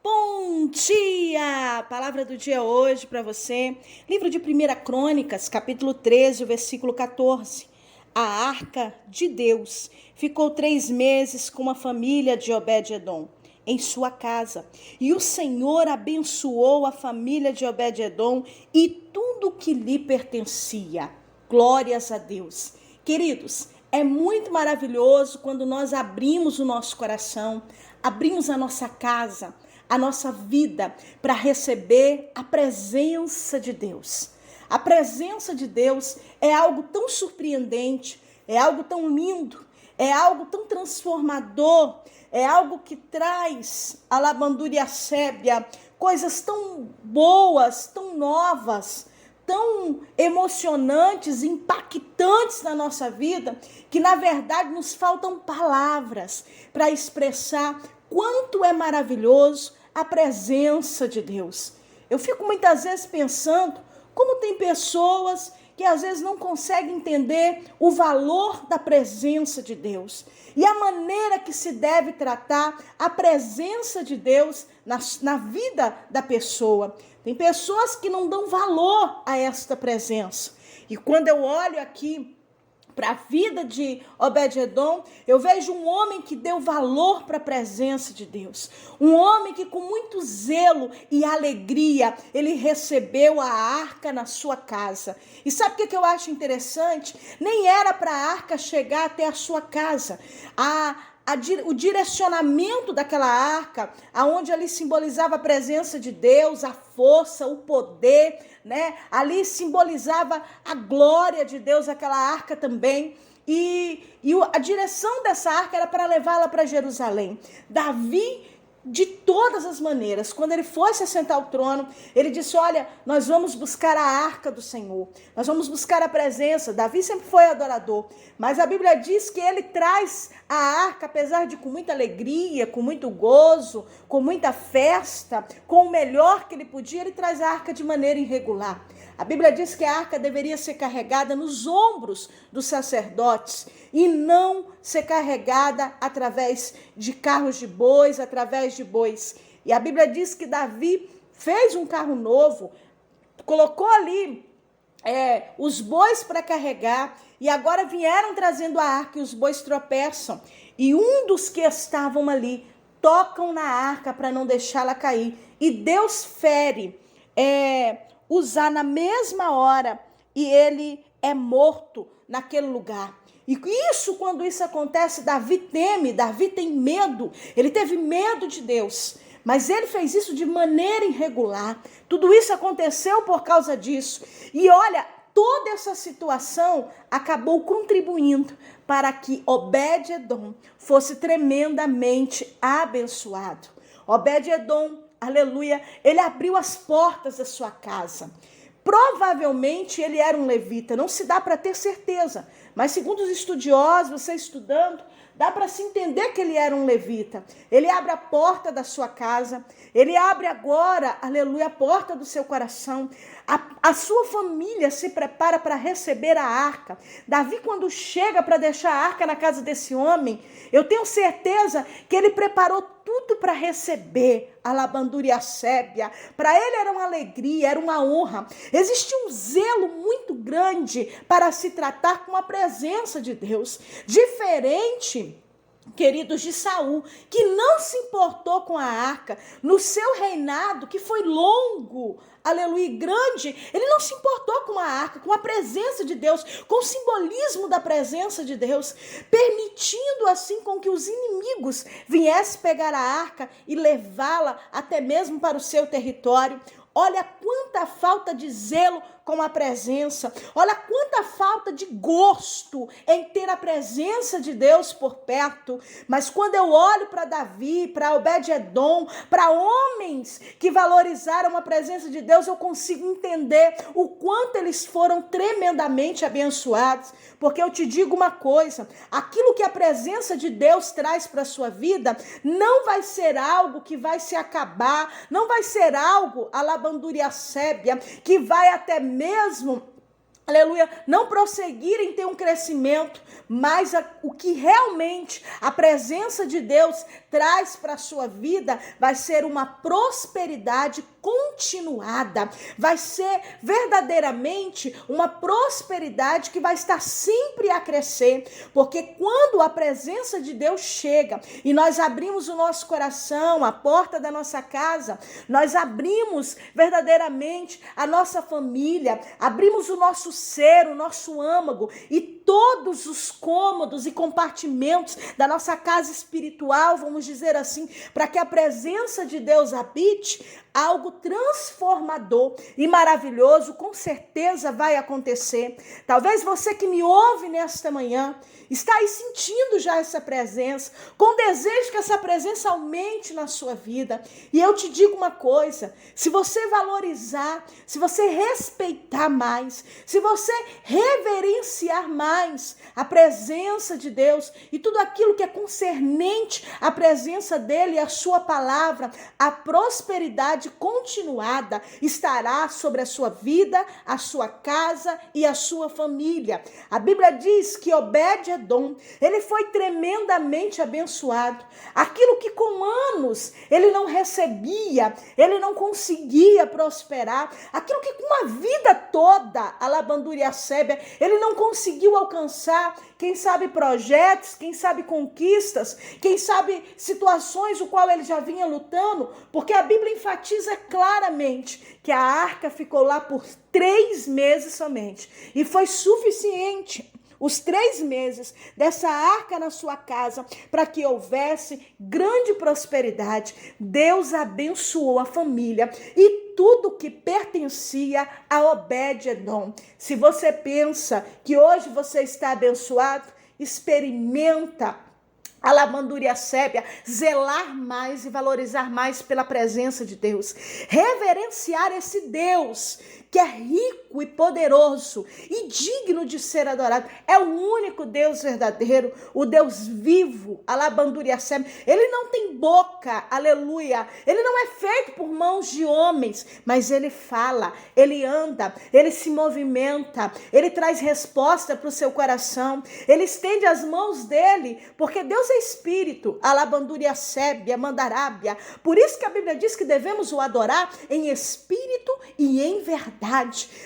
Bom dia! A palavra do dia hoje para você, livro de 1 Crônicas, capítulo 13, versículo 14. A arca de Deus ficou 3 meses com a família de Obed-edom em sua casa. E o Senhor abençoou a família de Obed-edom e tudo que lhe pertencia. Glórias a Deus. Queridos, é muito maravilhoso quando nós abrimos o nosso coração, abrimos a nossa casa, a nossa vida para receber a presença de Deus. A presença de Deus é algo tão surpreendente, é algo tão lindo, é algo tão transformador, é algo que traz a labandúria sébia, coisas tão boas, tão novas, tão emocionantes, impactantes na nossa vida, que na verdade nos faltam palavras para expressar quanto é maravilhoso a presença de Deus. Eu fico muitas vezes pensando como tem pessoas que às vezes não conseguem entender o valor da presença de Deus e a maneira que se deve tratar a presença de Deus na vida da pessoa. Tem pessoas que não dão valor a esta presença. E quando eu olho aqui para a vida de Obed-edom, eu vejo um homem que deu valor para a presença de Deus. Um homem que com muito zelo e alegria, ele recebeu a arca na sua casa. E sabe o que eu acho interessante? Nem era para a arca chegar até a sua casa. O direcionamento daquela arca, aonde ali simbolizava a presença de Deus, a força, o poder, né? Ali simbolizava a glória de Deus, aquela arca também. E a direção dessa arca era para levá-la para Jerusalém. Davi, de todas as maneiras, quando ele foi se assentar ao trono, ele disse: olha, nós vamos buscar a arca do Senhor, nós vamos buscar a presença. Davi sempre foi adorador, mas a Bíblia diz que ele traz a arca, apesar de com muita alegria, com muito gozo, com muita festa, com o melhor que ele podia, ele traz a arca de maneira irregular. A Bíblia diz que a arca deveria ser carregada nos ombros dos sacerdotes e não ser carregada através de carros de bois, através de bois. E a Bíblia diz que Davi fez um carro novo, colocou ali os bois para carregar, e agora vieram trazendo a arca e os bois tropeçam. E um dos que estavam ali tocam na arca para não deixá-la cair. E Deus fere usar na mesma hora, e ele é morto naquele lugar. E quando isso acontece, Davi teme, Davi tem medo, ele teve medo de Deus, mas ele fez isso de maneira irregular. Tudo isso aconteceu por causa disso. E olha, toda essa situação acabou contribuindo para que Obed-edom fosse tremendamente abençoado. Obed-edom, aleluia, ele abriu as portas da sua casa. Provavelmente ele era um levita, não se dá para ter certeza, mas segundo os estudiosos, você estudando, dá para se entender que ele era um levita. Ele abre a porta da sua casa, ele abre agora, aleluia, a porta do seu coração. A sua família se prepara para receber a arca. Davi, quando chega para deixar a arca na casa desse homem, eu tenho certeza que ele preparou tudo para receber a labandúria sébia. Para ele era uma alegria, era uma honra. Existia um zelo muito grande para se tratar com a presença de Deus. Diferente, queridos, de Saul, que não se importou com a arca. No seu reinado, que foi longo, aleluia, grande, ele não se importou com a arca, com a presença de Deus, com o simbolismo da presença de Deus, permitindo assim com que os inimigos viessem pegar a arca e levá-la até mesmo para o seu território. Olha quanta falta de zelo com a presença. Olha quanta falta de gosto em ter a presença de Deus por perto. Mas quando eu olho para Davi, para Obed-edom, para homens que valorizaram a presença de Deus, eu consigo entender o quanto eles foram tremendamente abençoados. Porque eu te digo uma coisa, aquilo que a presença de Deus traz para a sua vida não vai ser algo que vai se acabar, não vai ser algo, a labandúria sébia, que vai até mesmo aleluia, não prosseguirem, ter um crescimento, mas o que realmente a presença de Deus traz para a sua vida vai ser uma prosperidade continuada, vai ser verdadeiramente uma prosperidade que vai estar sempre a crescer, porque quando a presença de Deus chega e nós abrimos o nosso coração, a porta da nossa casa, nós abrimos verdadeiramente a nossa família, abrimos o nosso ser, o nosso âmago e todos os cômodos e compartimentos da nossa casa espiritual, vamos dizer assim, para que a presença de Deus habite, algo transformador e maravilhoso com certeza vai acontecer. Talvez você que me ouve nesta manhã está aí sentindo já essa presença, com desejo que essa presença aumente na sua vida. E eu te digo uma coisa, se você valorizar, se você respeitar mais, se você reverenciar mais a presença de Deus e tudo aquilo que é concernente à presença dele e à sua palavra, a prosperidade continuada estará sobre a sua vida, a sua casa e a sua família. A Bíblia diz que Obed-Edom, ele foi tremendamente abençoado. Aquilo que com anos ele não recebia, ele não conseguia prosperar, aquilo que com a vida toda, a Labandúria e a Sébia, ele não conseguiu alcançar, quem sabe projetos, quem sabe conquistas, quem sabe situações o qual ele já vinha lutando, porque a Bíblia enfatiza claramente que a arca ficou lá por 3 meses somente, e foi suficiente os 3 meses dessa arca na sua casa para que houvesse grande prosperidade. Deus abençoou a família e tudo que pertencia a Obed-Edom. Se você pensa que hoje você está abençoado, experimenta a Labandúria e a Sébia, zelar mais e valorizar mais pela presença de Deus, reverenciar esse Deus que é rico e poderoso e digno de ser adorado. É o único Deus verdadeiro, o Deus vivo, a Labandúria e a Sébia. Ele não tem boca, aleluia. Ele não é feito por mãos de homens, mas ele fala, ele anda, ele se movimenta, ele traz resposta para o seu coração, ele estende as mãos dele, porque Deus é espírito, a Labandúria e a Sébia, Mandarábia. Por isso que a Bíblia diz que devemos o adorar em espírito e em verdade.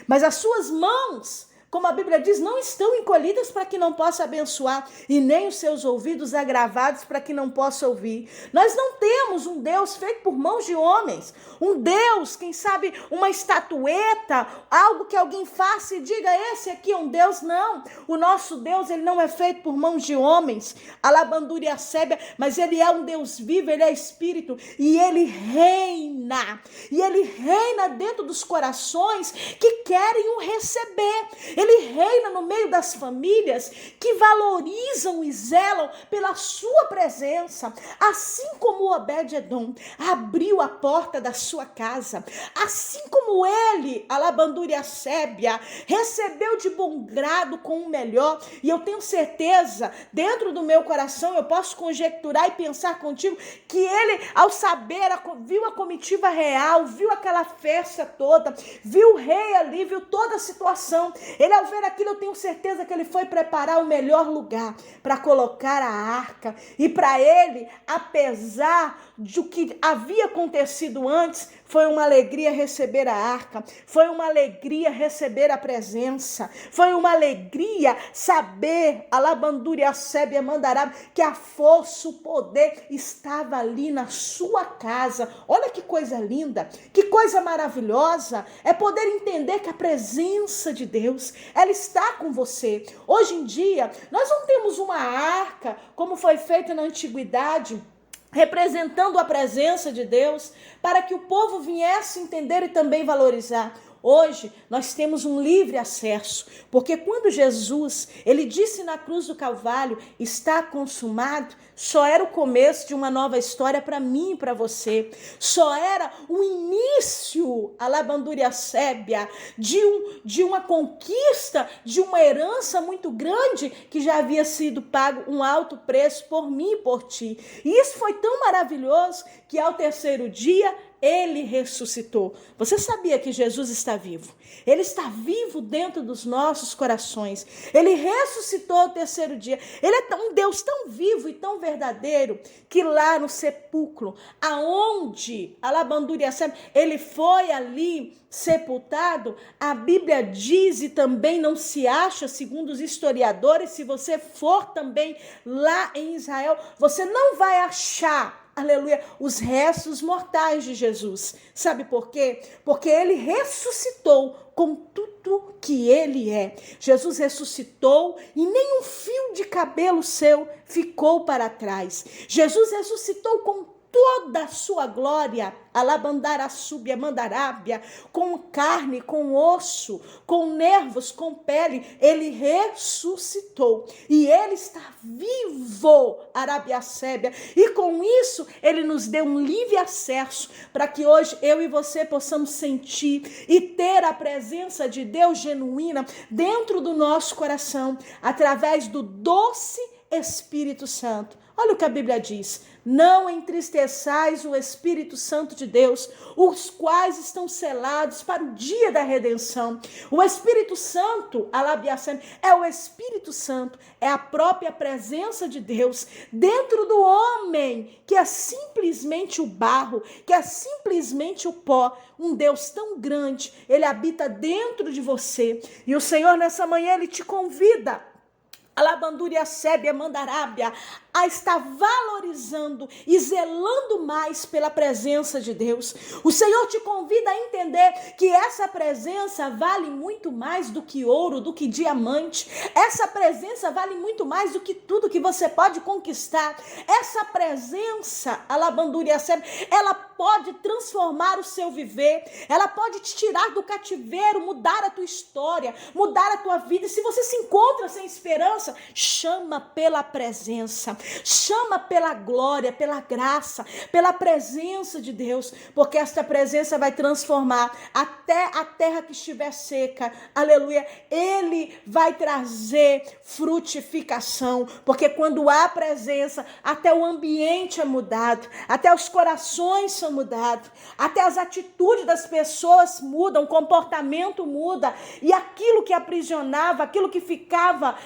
Mas as suas mãos, como a Bíblia diz, não estão encolhidas para que não possa abençoar, e nem os seus ouvidos agravados para que não possa ouvir. Nós não temos um Deus feito por mãos de homens, um Deus, quem sabe, uma estatueta, algo que alguém faça e diga, esse aqui é um Deus. Não, o nosso Deus, ele não é feito por mãos de homens, a Labandúria e a Sébia, mas ele é um Deus vivo, ele é espírito, e ele reina dentro dos corações que querem o receber. Ele reina no meio das famílias que valorizam e zelam pela sua presença. Assim como Obed-Edom abriu a porta da sua casa, assim como ele, a Labandúria e a Sébia, recebeu de bom grado com o melhor, e eu tenho certeza, dentro do meu coração, eu posso conjecturar e pensar contigo, que ele, ao saber, viu a comitiva real, viu aquela festa toda, viu o rei ali, viu toda a situação. Ele, ao ver aquilo, eu tenho certeza que ele foi preparar o melhor lugar para colocar a arca. E para ele, apesar do que havia acontecido antes, foi uma alegria receber a arca, foi uma alegria receber a presença, foi uma alegria saber, a Labandúria e a Sébia Mandarábia, que a força, o poder estava ali na sua casa. Olha que coisa linda, que coisa maravilhosa, é poder entender que a presença de Deus, ela está com você. Hoje em dia, nós não temos uma arca, como foi feito na antiguidade, representando a presença de Deus, para que o povo viesse entender e também valorizar. Hoje, nós temos um livre acesso, porque quando Jesus, ele disse na cruz do Calvário, está consumado, só era o começo de uma nova história para mim e para você. Só era o início, a Labandúria Sébia, de uma conquista, de uma herança muito grande, que já havia sido pago um alto preço por mim e por ti. E isso foi tão maravilhoso que ao terceiro dia, ele ressuscitou. Você sabia que Jesus está está vivo. Ele está vivo dentro dos nossos corações. Ele ressuscitou ao terceiro dia. Ele é um Deus tão vivo e tão verdadeiro que lá no sepulcro, aonde ele foi ali sepultado, a Bíblia diz, e também não se acha, segundo os historiadores, se você for também lá em Israel, você não vai achar, aleluia, os restos mortais de Jesus. Sabe por quê? Porque ele ressuscitou com tudo que ele é. Jesus ressuscitou e nem um fio de cabelo seu ficou para trás. Jesus ressuscitou com toda a sua glória, alabandará, súbia, mandarábia, com carne, com osso, com nervos, com pele, ele ressuscitou. E ele está vivo, Arábia Sébia. E com isso, ele nos deu um livre acesso para que hoje eu e você possamos sentir e ter a presença de Deus genuína dentro do nosso coração, através do doce Espírito Santo. Olha o que a Bíblia diz: não entristeçais o Espírito Santo de Deus, os quais estão selados para o dia da redenção. O Espírito Santo, é o Espírito Santo, é a própria presença de Deus dentro do homem, que é simplesmente o barro, que é simplesmente o pó. Um Deus tão grande, ele habita dentro de você. E o Senhor nessa manhã, ele te convida, Alabandúria Sébia Mandarábia, a estar valorizando e zelando mais pela presença de Deus. O Senhor te convida a entender que essa presença vale muito mais do que ouro, do que diamante. Essa presença vale muito mais do que tudo que você pode conquistar. Essa presença, Alabandúria Sébia, ela pode transformar o seu viver. Ela pode te tirar do cativeiro, mudar a tua história, mudar a tua vida. E se você se encontra sem esperança, chama pela presença, chama pela glória, pela graça, pela presença de Deus, porque esta presença vai transformar até a terra que estiver seca, aleluia, ele vai trazer frutificação, porque quando há presença, até o ambiente é mudado, até os corações são mudados, até as atitudes das pessoas mudam, o comportamento muda, e aquilo que aprisionava, aquilo que ficava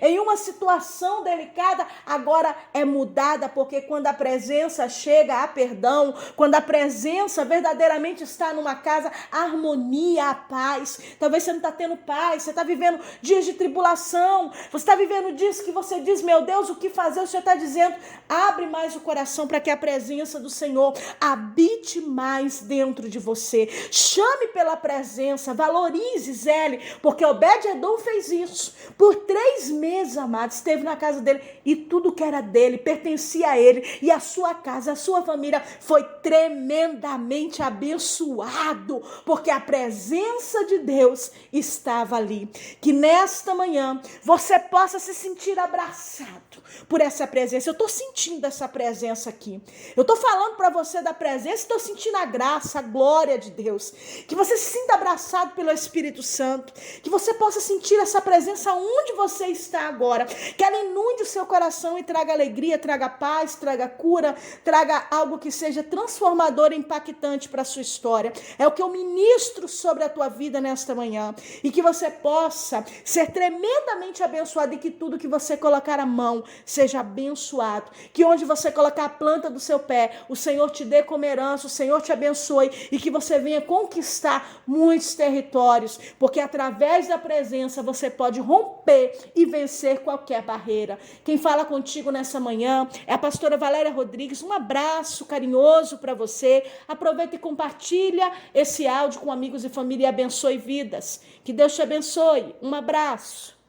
em uma situação delicada, agora é mudada, porque quando a presença chega, há perdão. Quando a presença verdadeiramente está numa casa, a harmonia, a paz. Talvez você não está tendo paz, você está vivendo dias de tribulação, você está vivendo dias que você diz, meu Deus, o que fazer? O Senhor está dizendo, abre mais o coração para que a presença do Senhor habite mais dentro de você. Chame pela presença, valorize, zele, porque Obed-Edom fez isso. Por 3 meses, amados, esteve na casa dele e tudo que era dele pertencia a ele, e a sua casa, a sua família foi tremendamente abençoado, porque a presença de Deus estava ali. Que nesta manhã você possa se sentir abraçado por essa presença. Eu estou sentindo essa presença aqui. Eu estou falando para você da presença, estou sentindo a graça, a glória de Deus. Que você se sinta abraçado pelo Espírito Santo, que você possa sentir essa presença onde você está agora, que ela inunde o seu coração e traga alegria, traga paz, traga cura, traga algo que seja transformador e impactante para a sua história. É o que eu ministro sobre a tua vida nesta manhã, e que você possa ser tremendamente abençoado, e que tudo que você colocar a mão seja abençoado, que onde você colocar a planta do seu pé, o Senhor te dê como herança, o Senhor te abençoe, e que você venha conquistar muitos territórios, porque através da presença você pode romper e vencer qualquer barreira. Quem fala contigo nessa manhã é a pastora Valéria Rodrigues. Um abraço carinhoso para você. Aproveita e compartilha esse áudio com amigos e família e abençoe vidas. Que Deus te abençoe. Um abraço.